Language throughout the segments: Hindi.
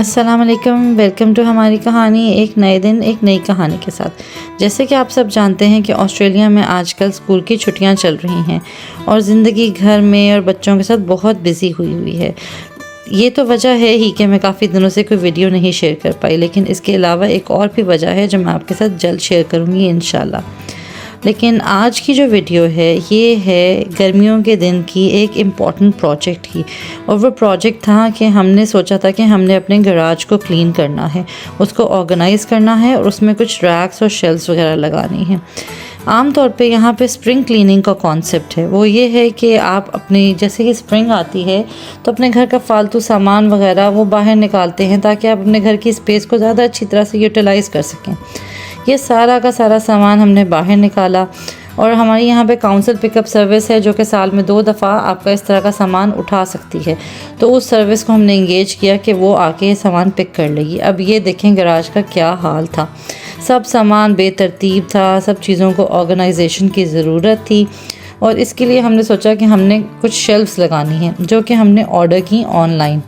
अस्सलाम वालेकुम, वेलकम टू हमारी कहानी। एक नए दिन एक नई कहानी के साथ। जैसे कि आप सब जानते हैं कि ऑस्ट्रेलिया में आजकल स्कूल की छुट्टियां चल रही हैं और ज़िंदगी घर में और बच्चों के साथ बहुत बिज़ी हुई है। ये तो वजह है ही कि मैं काफ़ी दिनों से कोई वीडियो नहीं शेयर कर पाई, लेकिन इसके अलावा एक और भी वजह है जो मैं आपके साथ जल्द शेयर करूँगी इंशाल्लाह। लेकिन आज की जो वीडियो है ये है गर्मियों के दिन की एक इम्पॉर्टेंट प्रोजेक्ट की। और वो प्रोजेक्ट था कि हमने सोचा था कि हमने अपने गराज को क्लीन करना है, उसको ऑर्गेनाइज़ करना है और उसमें कुछ रैक्स और शेल्फ्स वगैरह लगानी है। आम तौर पे यहाँ पे स्प्रिंग क्लीनिंग का कॉन्सेप्ट है, वो ये है कि आप अपनी जैसे कि स्प्रिंग आती है तो अपने घर का फालतू सामान वगैरह वो बाहर निकालते हैं ताकि आप अपने घर की स्पेस को ज़्यादा अच्छी तरह से यूटिलाइज़ कर सकें। ये सारा का सारा सामान हमने बाहर निकाला और हमारी यहाँ पे काउंसिल पिकअप सर्विस है जो कि साल में 2 दफ़ा आपका इस तरह का सामान उठा सकती है। तो उस सर्विस को हमने इंगेज किया कि वो आके ये सामान पिक कर लेगी। अब ये देखें गराज का क्या हाल था, सब सामान बेतरतीब था, सब चीज़ों को ऑर्गेनाइजेशन की ज़रूरत थी। और इसके लिए हमने सोचा कि हमने कुछ शेल्फ्स लगानी हैं जो कि हमने ऑर्डर की ऑनलाइन।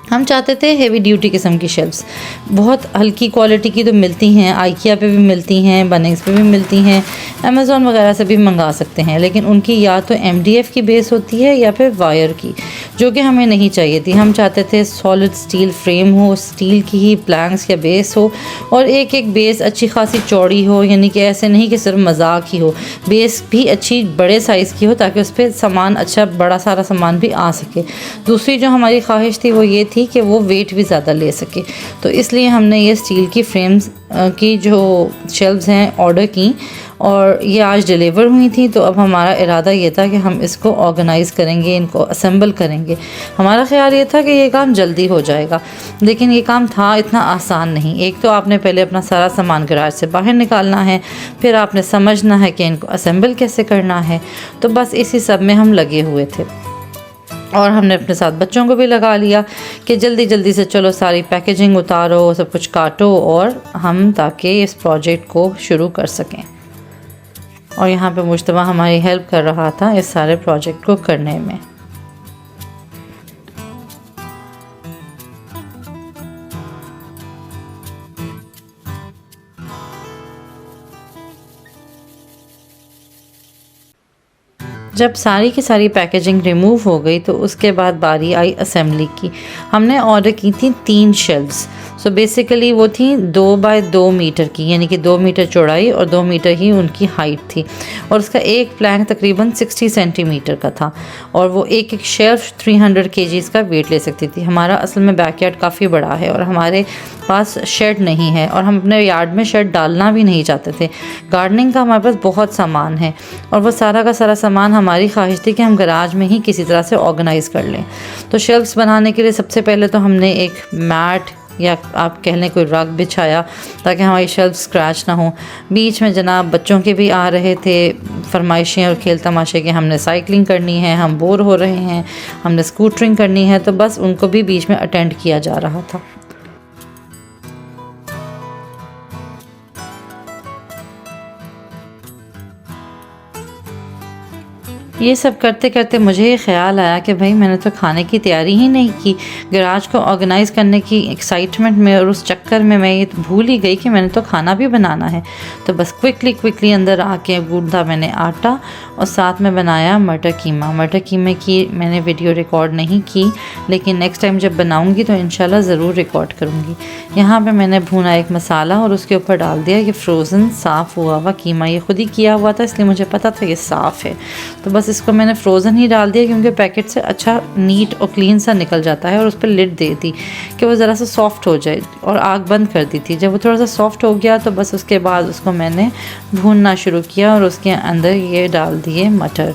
हम चाहते थे हेवी ड्यूटी किस्म की शेल्फ्स, बहुत हल्की क्वालिटी की तो मिलती हैं, आइकिया पे भी मिलती हैं, बनिंग्स पे भी मिलती हैं, अमेज़ॉन वगैरह से भी मंगा सकते हैं, लेकिन उनकी या तो MDF की बेस होती है या फिर वायर की, जो कि हमें नहीं चाहिए थी। हम चाहते थे सॉलिड स्टील फ्रेम हो, स्टील की ही प्लैंक्स या बेस हो और एक एक बेस अच्छी खासी चौड़ी हो, यानी कि ऐसे नहीं कि सिर्फ मजाक ही हो, बेस भी अच्छी बड़े साइज़ की हो ताकि उस पर सामान अच्छा बड़ा सारा सामान भी आ सके। दूसरी जो हमारी ख्वाहिश थी वो ये थी कि वो वेट भी ज़्यादा ले सके, तो इसलिए हमने ये स्टील की फ्रेम्स की जो शेल्फ्स हैं ऑर्डर की और ये आज डिलीवर हुई थी। तो अब हमारा इरादा ये था कि हम इसको ऑर्गेनाइज़ करेंगे, इनको असेंबल करेंगे। हमारा ख्याल ये था कि ये काम जल्दी हो जाएगा, लेकिन ये काम था इतना आसान नहीं। एक तो आपने पहले अपना सारा सामान गैराज से बाहर निकालना है, फिर आपने समझना है कि इनको असेंबल कैसे करना है। तो बस इसी सब में हम लगे हुए थे और हमने अपने साथ बच्चों को भी लगा लिया कि जल्दी जल्दी से चलो सारी पैकेजिंग उतारो, सब कुछ काटो और हम ताकि इस प्रोजेक्ट को शुरू कर सकें। और यहाँ पे मुश्तबा हमारी हेल्प कर रहा था इस सारे प्रोजेक्ट को करने में। जब सारी की सारी पैकेजिंग रिमूव हो गई तो उसके बाद बारी आई असेंबली की। हमने ऑर्डर की थी 3 शेल्फ्स। सो बेसिकली वो थी 2 बाय 2 मीटर की, यानी कि 2 मीटर चौड़ाई और 2 मीटर ही उनकी हाइट थी। और उसका एक प्लैंक तकरीबन 60 सेंटीमीटर का था और वो एक एक शेल्फ 300 kg का वेट ले सकती थी। हमारा असल में बैकयार्ड काफ़ी बड़ा है और हमारे पास शेड नहीं है और हम अपने यार्ड में शेड डालना भी नहीं चाहते थे। गार्डनिंग का हमारे पास बहुत सामान है और वो सारा का सारा सामान हमारी ख्वाहिश थी कि हम गराज में ही किसी तरह से ऑर्गेनाइज़ कर लें। तो शेल्फ्स बनाने के लिए सबसे पहले तो हमने एक मैट या आप कह लें कोई रग बिछाया ताकि हमारी शेल्फ स्क्रैच ना हो। बीच में जनाब बच्चों के भी आ रहे थे फरमाइशें और खेल तमाशे कि हमने साइकिलिंग करनी है, हम बोर हो रहे हैं, हमने स्कूटरिंग करनी है, तो बस उनको भी बीच में अटेंड किया जा रहा था। ये सब करते करते मुझे ये ख्याल आया कि भाई मैंने तो खाने की तैयारी ही नहीं की। गराज को ऑर्गेनाइज़ करने की एक्साइटमेंट में और उस चक्कर में मैं ये भूल ही गई कि मैंने तो खाना भी बनाना है। तो बस क्विकली अंदर आके गूंदा मैंने आटा और साथ में बनाया मटर कीमा। मटर कीमे की मैंने वीडियो रिकॉर्ड नहीं की, लेकिन नेक्स्ट टाइम जब बनाऊँगी तो इंशाल्लाह ज़रूर रिकॉर्ड करूँगी। यहाँ पर मैंने भुना एक मसाला और उसके ऊपर डाल दिया ये फ्रोज़न साफ़ हुआ हुआ कीमा। ये खुद ही किया हुआ था इसलिए मुझे पता था ये साफ़ है। तो बस इसको मैंने फ्रोज़न ही डाल दिया क्योंकि पैकेट से अच्छा नीट और क्लीन सा निकल जाता है। और उस पर लिड दे दी कि वो ज़रा सा सॉफ्ट हो जाए और आग बंद कर दी थी। जब वो थोड़ा सा सॉफ्ट हो गया तो बस उसके बाद उसको मैंने भूनना शुरू किया और उसके अंदर ये डाल दिए मटर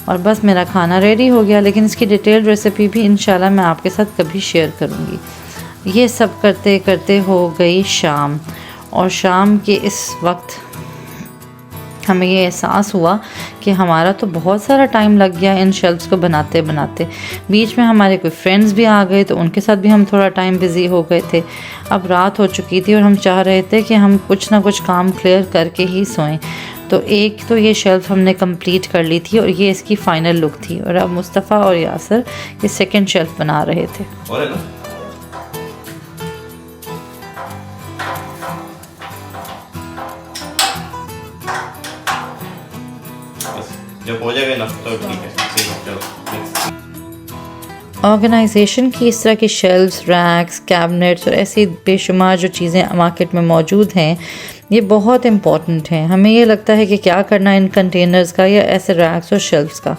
और बस मेरा खाना रेडी हो गया। लेकिन इसकी डिटेल रेसिपी भी इंशाल्लाह मैं आपके साथ कभी शेयर करूँगी। ये सब करते करते हो गई शाम और शाम के इस वक्त हमें ये एहसास हुआ कि हमारा तो बहुत सारा टाइम लग गया इन शेल्फ्स को बनाते बनाते। बीच में हमारे कोई फ्रेंड्स भी आ गए तो उनके साथ भी हम थोड़ा टाइम बिज़ी हो गए थे। अब रात हो चुकी थी और हम चाह रहे थे कि हम कुछ ना कुछ काम क्लियर करके ही सोएं। तो एक तो ये शेल्फ़ हमने कंप्लीट कर ली थी और ये इसकी फ़ाइनल लुक थी। और अब मुस्तफ़ा और यासर ये सेकंड शेल्फ़ बना रहे थे। जब हो जाएगा ना तो ठीक है, चलो next। ऑर्गेनाइजेशन की इस तरह की शेल्व्स, रैक्स, कैबिनेट्स और ऐसी बेशुमार जो चीज़ें मार्केट में मौजूद हैं, ये बहुत इम्पॉर्टेंट हैं। हमें ये लगता है कि क्या करना इन कंटेनर्स का या ऐसे रैक्स और शेल्व्स का,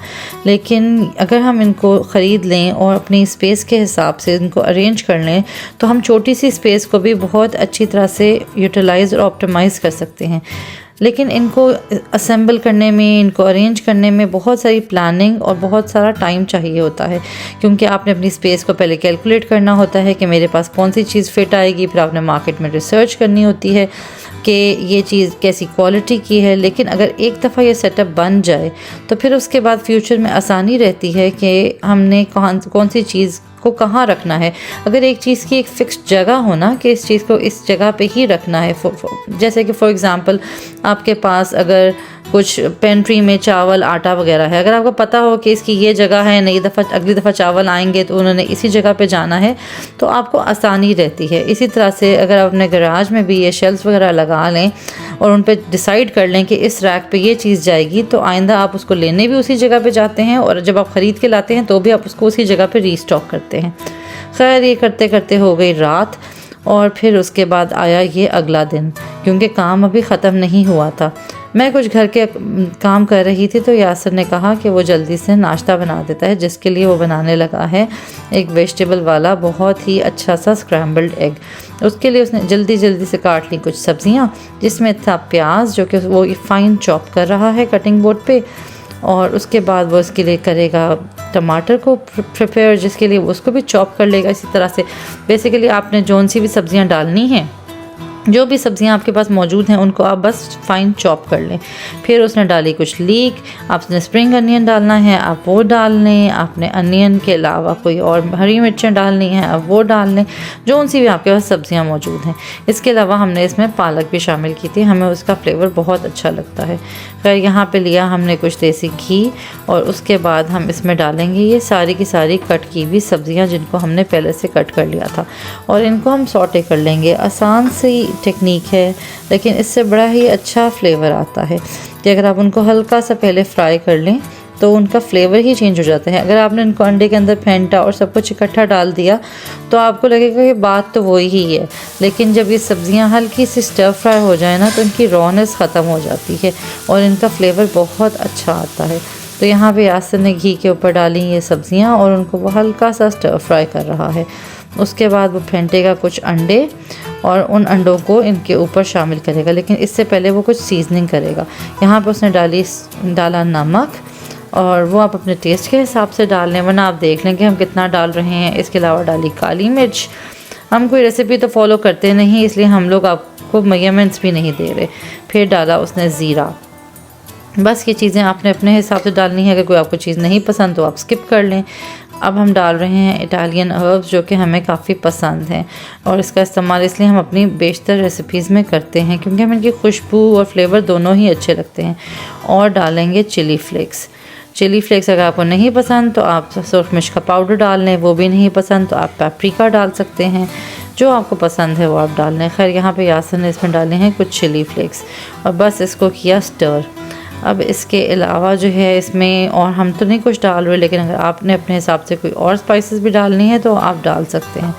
लेकिन अगर हम इनको ख़रीद लें और अपनी स्पेस के हिसाब से इनको अरेंज कर लें तो हम छोटी सी स्पेस को भी बहुत अच्छी तरह से यूटिलाइज़ और ऑप्टिमाइज़ कर सकते हैं। लेकिन इनको असेंबल करने में, इनको अरेंज करने में बहुत सारी प्लानिंग और बहुत सारा टाइम चाहिए होता है, क्योंकि आपने अपनी स्पेस को पहले कैलकुलेट करना होता है कि मेरे पास कौन सी चीज़ फ़िट आएगी। फिर आपने मार्केट में रिसर्च करनी होती है कि ये चीज़ कैसी क्वालिटी की है। लेकिन अगर एक दफ़ा ये सेटअप बन जाए तो फिर उसके बाद फ्यूचर में आसानी रहती है कि हमने कौन सी चीज़ को कहाँ रखना है। अगर एक चीज़ की एक फ़िक्स्ड जगह हो ना कि इस चीज़ को इस जगह पे ही रखना है, जैसे कि फॉर एग्ज़ाम्पल आपके पास अगर कुछ पेंट्री में चावल, आटा वगैरह है, अगर आपको पता हो कि इसकी ये जगह है, अगली दफ़ा चावल आएंगे तो उन्होंने इसी जगह पे जाना है, तो आपको आसानी रहती है। इसी तरह से अगर आप अपने गराज में भी ये शेल्फ्स वगैरह लगा लें और उन पर डिसाइड कर लें कि इस रैक पे ये चीज़ जाएगी, तो आइंदा आप उसको लेने भी उसी जगह पे जाते हैं और जब आप ख़रीद के लाते हैं तो भी आप उसको उसी जगह पे रीस्टॉक करते हैं। खैर, ये करते करते हो गई रात और फिर उसके बाद आया ये अगला दिन, क्योंकि काम अभी ख़त्म नहीं हुआ था। मैं कुछ घर के काम कर रही थी तो यासर ने कहा कि वो जल्दी से नाश्ता बना देता है, जिसके लिए वो बनाने लगा है एक वेजिटेबल वाला बहुत ही अच्छा सा स्क्रैम्बल्ड एग। उसके लिए उसने जल्दी जल्दी से काट ली कुछ सब्जियां, जिसमें था प्याज जो कि वो फाइन चॉप कर रहा है कटिंग बोर्ड पे, और उसके बाद वो इसके लिए करेगा टमाटर को प्रिपेयर, जिसके लिए वो उसको भी चॉप कर लेगा। इसी तरह से बेसिकली आपने जौन सी भी सब्जियां डालनी हैं, जो भी सब्जियां आपके पास मौजूद हैं, उनको आप बस फाइन चॉप कर लें। फिर उसने डाली कुछ लीक, आपने स्प्रिंग अनियन डालना है आप वो डाल लें, आपने अनियन के अलावा कोई और हरी मिर्चें डालनी हैं आप वो डाल लें, जो सी भी आपके पास सब्जियां मौजूद हैं। इसके अलावा हमने इसमें पालक भी शामिल की थी, हमें उसका फ्लेवर बहुत अच्छा लगता है। खैर, यहाँ पे लिया हमने कुछ देसी घी और उसके बाद हम इसमें डालेंगे ये सारी की सारी कट की हुई सब्जियाँ जिनको हमने पहले से कट कर लिया था, और इनको हम सॉटे कर लेंगे। आसान सी टेक्निक है, लेकिन इससे बड़ा ही अच्छा फ्लेवर आता है कि अगर आप उनको हल्का सा पहले फ्राई कर लें तो उनका फ्लेवर ही चेंज हो जाता है। अगर आपने इनको अंडे के अंदर फेंटा और सब कुछ इकट्ठा डाल दिया तो आपको लगेगा कि बात तो वही ही है, लेकिन जब ये सब्जियां हल्की सी स्टर फ्राई हो जाए ना तो इनकी रॉनेस ख़त्म हो जाती है और इनका फ्लेवर बहुत अच्छा आता है। तो यहाँ पे यासर ने घी के ऊपर डाली ये सब्जियां और उनको वो हल्का सा स्टर फ्राई कर रहा है। उसके बाद वो फेंटेगा कुछ अंडे और उन अंडों को इनके ऊपर शामिल करेगा, लेकिन इससे पहले वो कुछ सीजनिंग करेगा। यहाँ पे उसने डाला नमक, और वो आप अपने टेस्ट के हिसाब से डाल लें, वरना आप देख लें कि हम कितना डाल रहे हैं। इसके अलावा डाली काली मिर्च। हम कोई रेसिपी तो फॉलो करते नहीं, इसलिए हम लोग आपको मेजरमेंट्स भी नहीं दे रहे। फिर डाला उसने ज़ीरा। बस ये चीज़ें आपने अपने हिसाब से डालनी है, अगर कोई आपको चीज़ नहीं पसंद तो आप स्किप कर लें। अब हम डाल रहे हैं इटालियन हर्ब्स जो कि हमें काफ़ी पसंद हैं, और इसका इस्तेमाल इसलिए हम अपनी बेशतर रेसिपीज़ में करते हैं क्योंकि हमें इनकी खुशबू और फ्लेवर दोनों ही अच्छे लगते हैं। और डालेंगे चिली फ्लेक्स। चिली फ्लेक्स अगर आपको नहीं पसंद तो आप सूरज मिर्च का पाउडर डाल लें, वो भी नहीं पसंद तो आप पेपरिका डाल सकते हैं, जो आपको पसंद है वो आप डाल लें। खैर, यहाँ पे यासर ने इसमें डाले हैं कुछ चिली फ्लेक्स और बस इसको किया स्टर। अब इसके अलावा जो है इसमें और हम तो नहीं कुछ डाल रहे, लेकिन अगर आपने अपने हिसाब से कोई और स्पाइसेस भी डालनी है तो आप डाल सकते हैं।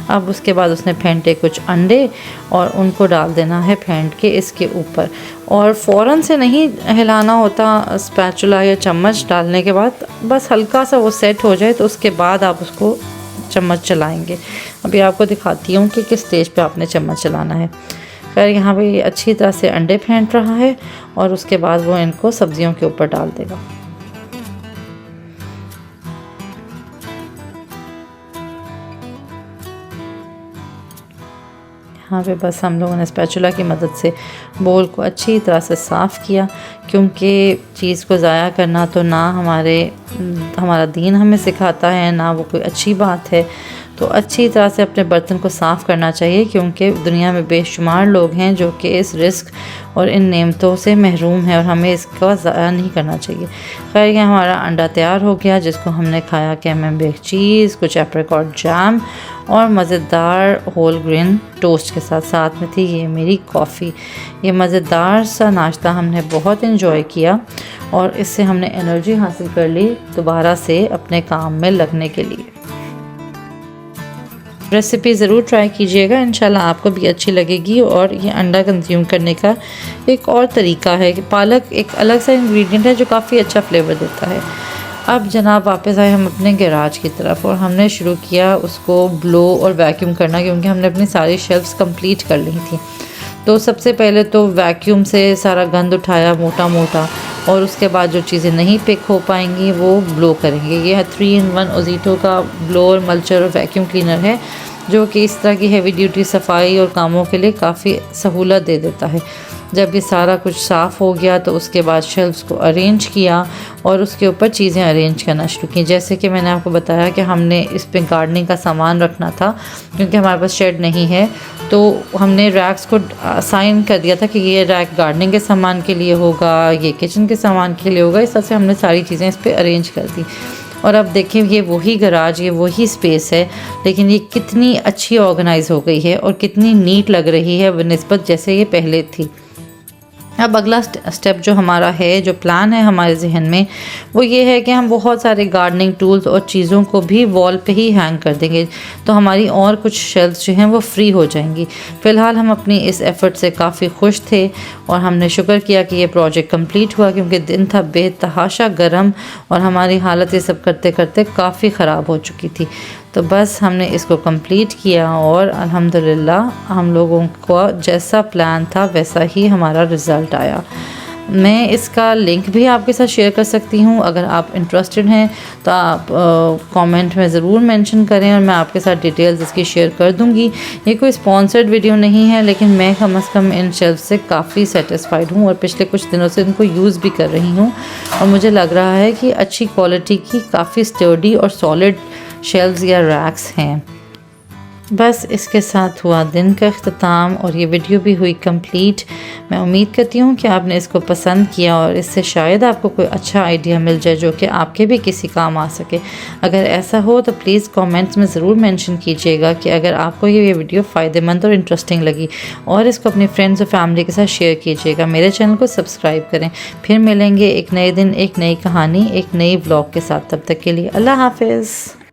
अब उसके बाद उसने फेंटे कुछ अंडे और उनको डाल देना है फेंट के इसके ऊपर, और फ़ौरन से नहीं हिलाना होता स्पैचुला या चम्मच डालने के बाद, बस हल्का सा वो सेट हो जाए तो उसके बाद आप उसको चम्मच चलाएँगे। अभी आपको दिखाती हूँ कि किस स्टेज पर आपने चम्मच चलाना है। खैर, यहाँ पे अच्छी तरह से अंडे फेंट रहा है और उसके बाद वो इनको सब्जियों के ऊपर डाल देगा। यहाँ पे बस हम लोगों ने स्पैचुला की मदद से बोल को अच्छी तरह से साफ़ किया, क्योंकि चीज़ को ज़ाया करना तो ना हमारा दीन हमें सिखाता है, ना वो कोई अच्छी बात है। तो अच्छी तरह से अपने बर्तन को साफ़ करना चाहिए, क्योंकि दुनिया में बेशुमार लोग हैं जो कि इस रिस्क और इन नेमतों से महरूम हैं और हमें इसका ज़ाया नहीं करना चाहिए। खैर, ये हमारा अंडा तैयार हो गया, जिसको हमने खाया कैमेम्बेक चीज़, कुछ एप्रिकॉट जैम और मज़ेदार होल ग्रेन टोस्ट के साथ। साथ में थी ये मेरी कॉफ़ी। ये मज़ेदार सा नाश्ता हमने बहुत इन्जॉय किया और इससे हमने एनर्जी हासिल कर ली दोबारा से अपने काम में लगने के लिए। रेसिपी ज़रूर ट्राई कीजिएगा, इंशाल्लाह आपको भी अच्छी लगेगी। और ये अंडा कंज्यूम करने का एक और तरीका है कि पालक एक अलग सा इंग्रेडिएंट है जो काफ़ी अच्छा फ्लेवर देता है। अब जनाब वापस आए हम अपने गैराज की तरफ और हमने शुरू किया उसको ब्लो और वैक्यूम करना, क्योंकि हमने अपनी सारी शेल्फ्स कंप्लीट कर ली थी। तो सबसे पहले तो वैक्यूम से सारा गंद उठाया मोटा मोटा, और उसके बाद जो चीज़ें नहीं पिक हो पाएंगी वो ब्लो करेंगे। ये है 3-in-1 ओजीटो का ब्लोअर, मल्चर और वैक्यूम क्लीनर है, जो कि इस तरह की हैवी ड्यूटी सफाई और कामों के लिए काफ़ी सहूलत दे देता है। जब ये सारा कुछ साफ़ हो गया तो उसके बाद शेल्फ्स को अरेंज किया और उसके ऊपर चीज़ें अरेंज करना शुरू की। जैसे कि मैंने आपको बताया कि हमने इस पे गार्डनिंग का सामान रखना था, क्योंकि हमारे पास शेड नहीं है, तो हमने रैक्स को असाइन कर दिया था कि ये रैक गार्डनिंग के सामान के लिए होगा, ये किचन के सामान के लिए होगा। इस तरह से हमने सारी चीज़ें इस पर अरेंज कर दी। और अब देखें, ये वही गराज, ये वही स्पेस है, लेकिन ये कितनी अच्छी ऑर्गेनाइज हो गई है और कितनी नीट लग रही है बनिस्बत जैसे ये पहले थी। अब अगला स्टेप जो हमारा है, जो प्लान है हमारे जहन में, वो ये है कि हम बहुत सारे गार्डनिंग टूल्स और चीज़ों को भी वॉल पे ही हैंग कर देंगे, तो हमारी और कुछ शेल्फ्स जो हैं वो फ्री हो जाएंगी। फ़िलहाल हम अपनी इस एफ़र्ट से काफ़ी खुश थे और हमने शुक्र किया कि ये प्रोजेक्ट कंप्लीट हुआ, क्योंकि दिन था बेतहाशा गर्म और हमारी हालत ये सब करते करते काफ़ी ख़राब हो चुकी थी। तो बस हमने इसको कंप्लीट किया और अल्हम्दुलिल्लाह हम लोगों को जैसा प्लान था वैसा ही हमारा रिज़ल्ट आया। मैं इसका लिंक भी आपके साथ शेयर कर सकती हूँ, अगर आप इंटरेस्टेड हैं तो आप कमेंट में ज़रूर मेंशन करें और मैं आपके साथ डिटेल्स इसकी शेयर कर दूँगी। ये कोई स्पॉन्सर्ड वीडियो नहीं है, लेकिन मैं कम से कम इन शेल्फ से काफ़ी सेटिस्फाइड हूँ और पिछले कुछ दिनों से इनको यूज़ भी कर रही हूँ और मुझे लग रहा है कि अच्छी क्वालिटी की काफ़ी स्टर्डी और सॉलिड शेल्व्स या रैक्स हैं। बस इसके साथ हुआ दिन का इख्तिताम और ये वीडियो भी हुई कंप्लीट। मैं उम्मीद करती हूँ कि आपने इसको पसंद किया और इससे शायद आपको कोई अच्छा आइडिया मिल जाए जो कि आपके भी किसी काम आ सके। अगर ऐसा हो तो प्लीज़ कमेंट्स में ज़रूर मेंशन कीजिएगा कि अगर आपको ये वीडियो फ़ायदेमंद और इंटरेस्टिंग लगी, और इसको अपनी फ्रेंड्स और फैमिली के साथ शेयर कीजिएगा। मेरे चैनल को सब्सक्राइब करें। फिर मिलेंगे एक नए दिन, एक नई कहानी, एक नई व्लॉग के साथ। तब तक के लिए अल्लाह हाफ़िज़।